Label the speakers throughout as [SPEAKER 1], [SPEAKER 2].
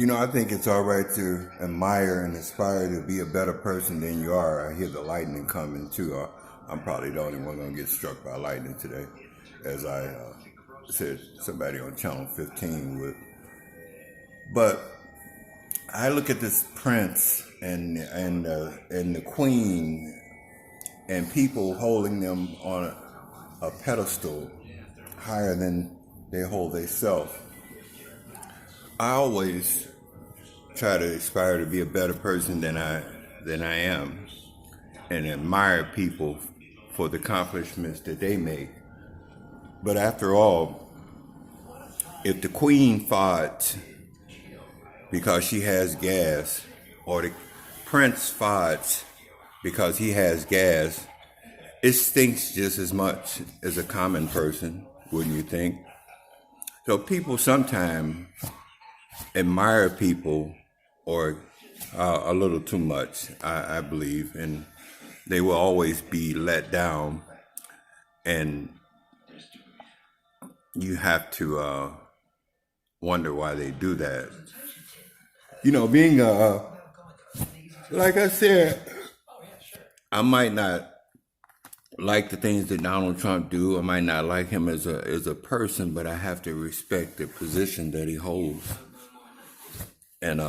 [SPEAKER 1] I think it's all right to admire and aspire to be a better person than you are. I hear the lightning coming too. I'm probably the only one going to get struck by lightning today, as I said somebody on Channel 15 would. But I look at this prince and the queen and people holding them on a pedestal higher than they hold themselves. I always try to aspire to be a better person than I am, and admire people for the accomplishments that they make. But after all, if the queen fought because she has gas, or the prince fought because he has gas, it stinks just as much as a common person, wouldn't you think? So people sometimes admire people or a little too much, I believe, and they will always be let down, and you have to wonder why they do that. Being like I said, I might not like the things that Donald Trump do. I might not like him as a person, but I have to respect the position that he holds. And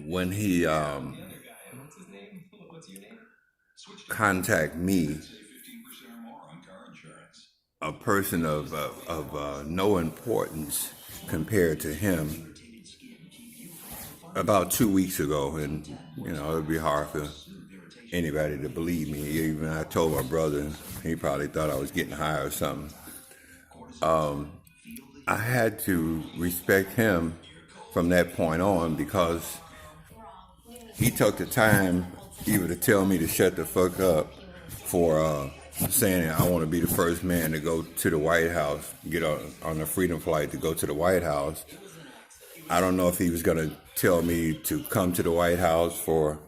[SPEAKER 1] when he contact me, a person of no importance compared to him, about 2 weeks ago, and it'd be hard for anybody to believe me. Even I told my brother, he probably thought I was getting high or something. I had to respect him from that point on, because he took the time either to tell me to shut the fuck up for saying I want to be the first man to go to the White House, get on a freedom flight to go to the White House. I don't know if he was going to tell me to come to the White House for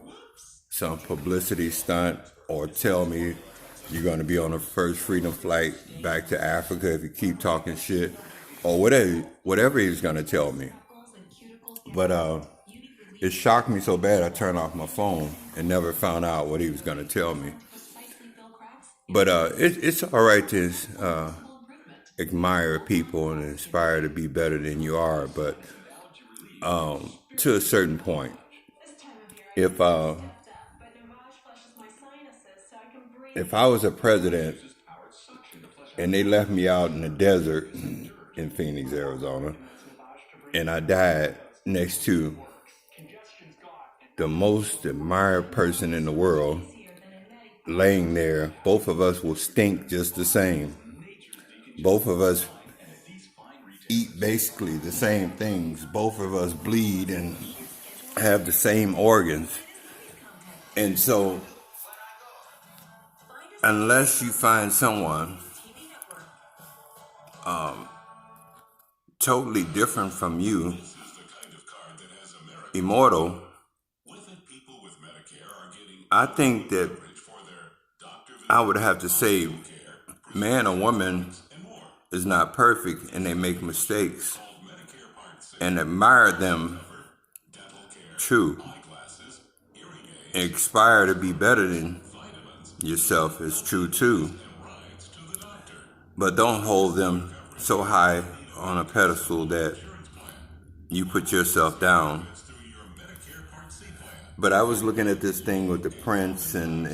[SPEAKER 1] some publicity stunt, or tell me you're going to be on the first freedom flight back to Africa if you keep talking shit, or whatever he was going to tell me. But it shocked me so bad I turned off my phone and never found out what he was going to tell me. But it's all right to admire people and aspire to be better than you are, but to a certain point. If I was a president and they left me out in the desert in Phoenix, Arizona, and I died next to the most admired person in the world, laying there, both of us will stink just the same. Both of us eat basically the same things. Both of us bleed and have the same organs. And so, unless you find someone totally different from you, immortal, I think that I would have to say man or woman is not perfect and they make mistakes, and admire them true. And aspire to be better than yourself is true too. But don't hold them so high on a pedestal that you put yourself down. But I was looking at this thing with the prince and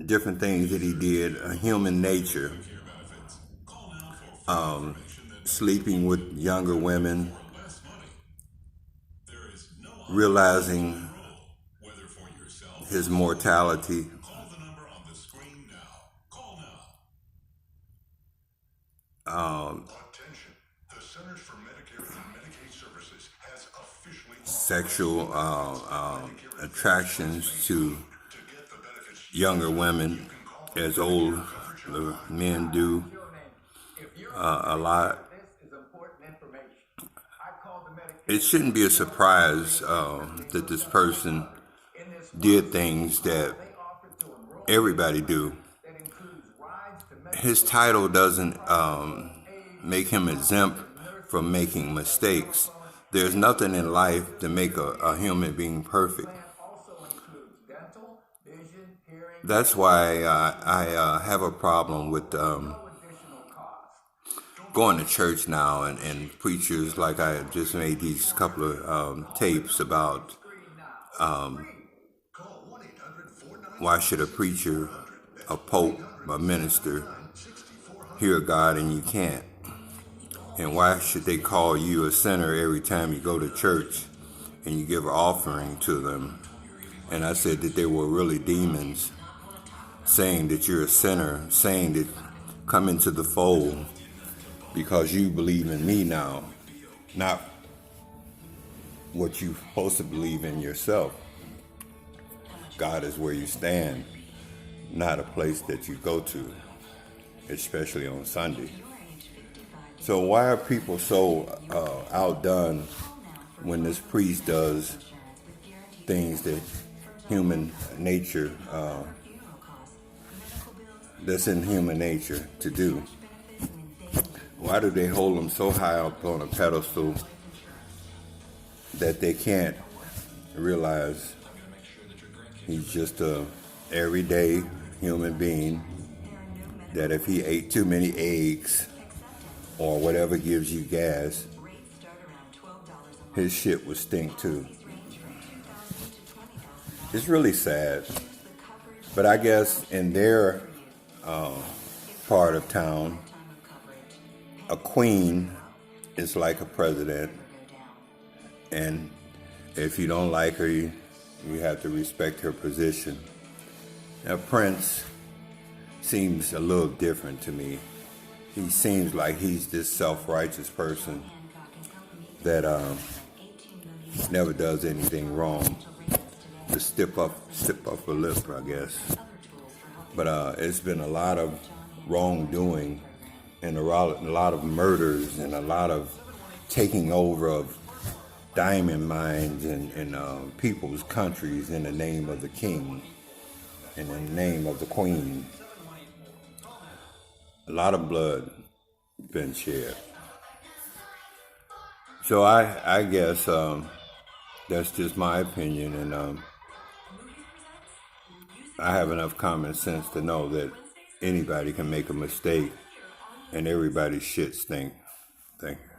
[SPEAKER 1] different things that he did, human nature, sleeping with younger women, realizing his mortality. Sexual attractions to younger women, as old men do a lot. It shouldn't be a surprise that this person did things that everybody do. His title doesn't make him exempt from making mistakes. There's nothing in life to make a human being perfect. That's why I have a problem with going to church now and preachers, like I just made these couple of tapes about why should a preacher, a pope, a minister hear God and you can't? And why should they call you a sinner every time you go to church and you give an offering to them? And I said that they were really demons saying that you're a sinner, saying that come into the fold because you believe in me now, not what you're supposed to believe in yourself. God is where you stand, not a place that you go to, especially on Sunday. So why are people so outdone when this priest does things that human nature, that's in human nature to do? Why do they hold him so high up on a pedestal that they can't realize he's just a everyday human being, that if he ate too many eggs or whatever gives you gas, his shit would stink too. It's really sad. But I guess in their part of town, a queen is like a president. And if you don't like her, you have to respect her position. Now, Prince seems a little different to me. He seems like he's this self-righteous person that never does anything wrong. Just step up a lip, I guess. But it's been a lot of wrongdoing and a lot of murders and a lot of taking over of diamond mines and people's countries in the name of the king and in the name of the queen. A lot of blood been shed. So I guess that's just my opinion, and I have enough common sense to know that anybody can make a mistake and everybody's shit stink. Thank you.